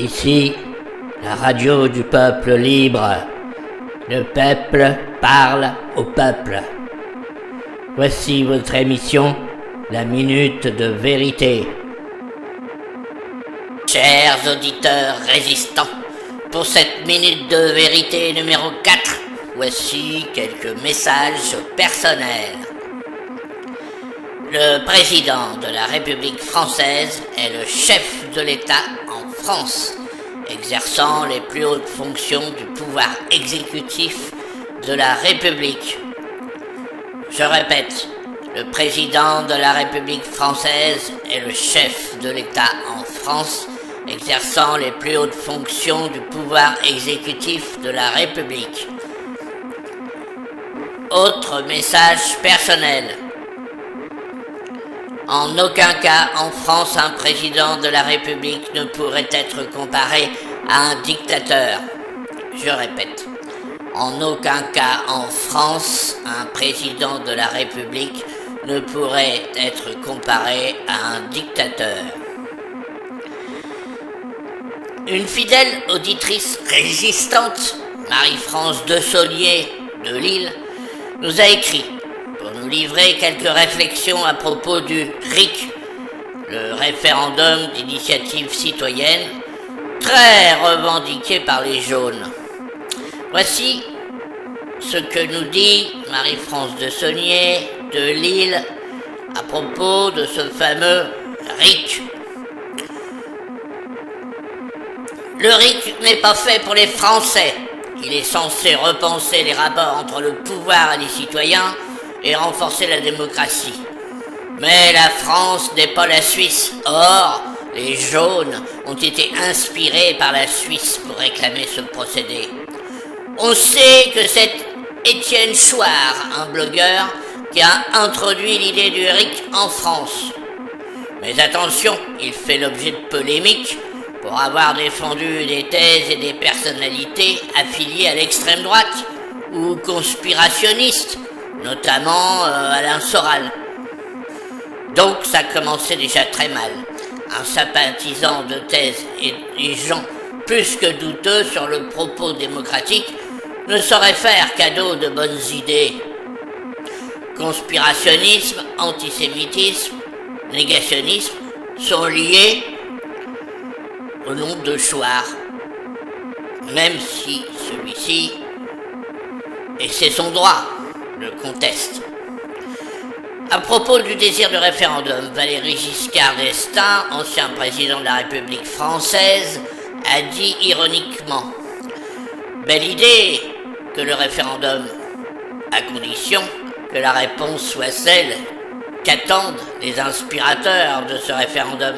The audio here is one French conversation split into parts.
Ici, la radio du peuple libre. Le peuple parle au peuple. Voici votre émission, la minute de vérité. Chers auditeurs résistants, pour cette minute de vérité numéro 4, voici quelques messages personnels. Le président de la République française est le chef de l'État en France, exerçant les plus hautes fonctions du pouvoir exécutif de la République. Je répète, le président de la République française est le chef de l'État en France, exerçant les plus hautes fonctions du pouvoir exécutif de la République. Autre message personnel. En aucun cas en France un président de la République ne pourrait être comparé à un dictateur. Je répète, en aucun cas en France un président de la République ne pourrait être comparé à un dictateur. Une fidèle auditrice résistante, Marie-France Dessolier de Lille, nous a écrit pour nous livrer quelques réflexions à propos du RIC, le référendum d'initiative citoyenne, très revendiqué par les jaunes. Voici ce que nous dit Marie-France Dessolier de Lille à propos de ce fameux RIC. Le RIC n'est pas fait pour les Français. Il est censé repenser les rapports entre le pouvoir et les citoyens et renforcer la démocratie. Mais la France n'est pas la Suisse. Or, les jaunes ont été inspirés par la Suisse pour réclamer ce procédé. On sait que c'est Étienne Chouard, un blogueur, qui a introduit l'idée du RIC en France. Mais attention, il fait l'objet de polémiques pour avoir défendu des thèses et des personnalités affiliées à l'extrême droite ou conspirationnistes, notamment Alain Soral. Donc ça commençait déjà très mal. Un sympathisant de thèse et des gens plus que douteux sur le propos démocratique ne saurait faire cadeau de bonnes idées. Conspirationnisme, antisémitisme, négationnisme sont liés au nom de Chouard, même si celui-ci, et c'est son droit, le conteste. À propos du désir de référendum, Valéry Giscard d'Estaing, ancien président de la République française, a dit ironiquement « Belle idée que le référendum, à condition que la réponse soit celle qu'attendent les inspirateurs de ce référendum.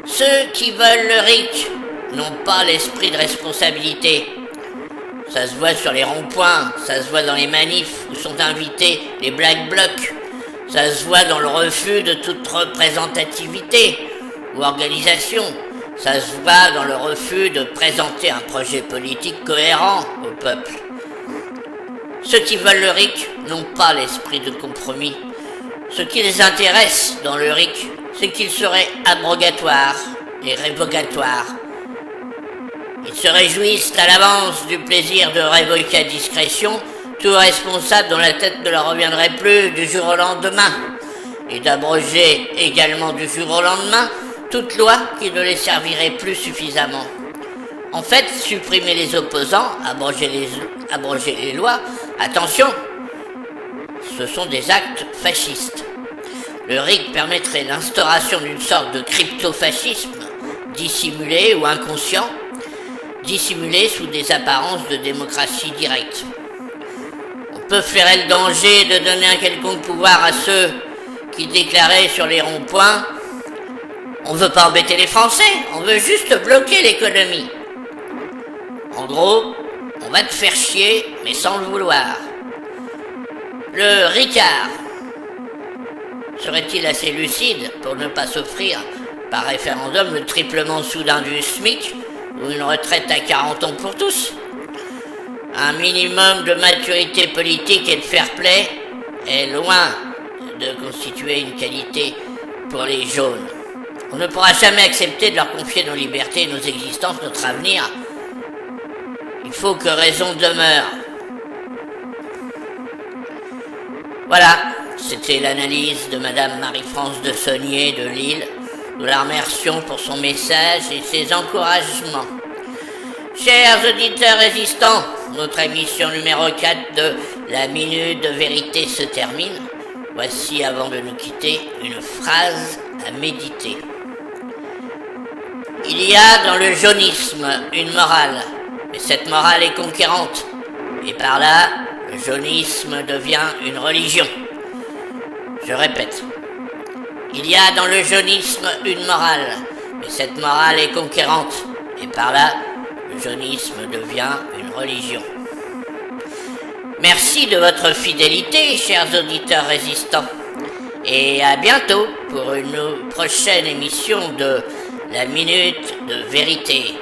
Ceux qui veulent le RIC n'ont pas l'esprit de responsabilité. Ça se voit sur les ronds-points, ça se voit dans les manifs où sont invités les Black Blocs, ça se voit dans le refus de toute représentativité ou organisation, ça se voit dans le refus de présenter un projet politique cohérent au peuple. Ceux qui veulent le RIC n'ont pas l'esprit de compromis. Ce qui les intéresse dans le RIC, c'est qu'il serait abrogatoire et révocatoire. Ils se réjouissent à l'avance du plaisir de révoquer à discrétion tout responsable dont la tête ne leur reviendrait plus du jour au lendemain, et d'abroger également du jour au lendemain toute loi qui ne les servirait plus suffisamment. En fait, supprimer les opposants, abroger les lois, attention, ce sont des actes fascistes. Le RIC permettrait l'instauration d'une sorte de crypto-fascisme, dissimulé ou inconscient, dissimulé sous des apparences de démocratie directe. On peut flairer le danger de donner un quelconque pouvoir à ceux qui déclaraient sur les ronds-points « On veut pas embêter les Français, on veut juste bloquer l'économie. » En gros, on va te faire chier, mais sans le vouloir. Le Ricard serait-il assez lucide pour ne pas s'offrir par référendum le triplement soudain du SMIC ou une retraite à 40 ans pour tous? Un minimum de maturité politique et de fair play est loin de constituer une qualité pour les jaunes. On ne pourra jamais accepter de leur confier nos libertés, nos existences, notre avenir. Il faut que raison demeure. Voilà, c'était l'analyse de Madame Marie-France de Saunier de Lille. Nous la remercions pour son message et ses encouragements. Chers auditeurs résistants, notre émission numéro 4 de La Minute de Vérité se termine. Voici, avant de nous quitter, une phrase à méditer. Il y a dans le jaunisme une morale, mais cette morale est conquérante. Et par là, le jaunisme devient une religion. Je répète. Il y a dans le jaunisme une morale, mais cette morale est conquérante. Et par là, le jaunisme devient une religion. Merci de votre fidélité, chers auditeurs résistants. Et à bientôt pour une prochaine émission de La Minute de Vérité.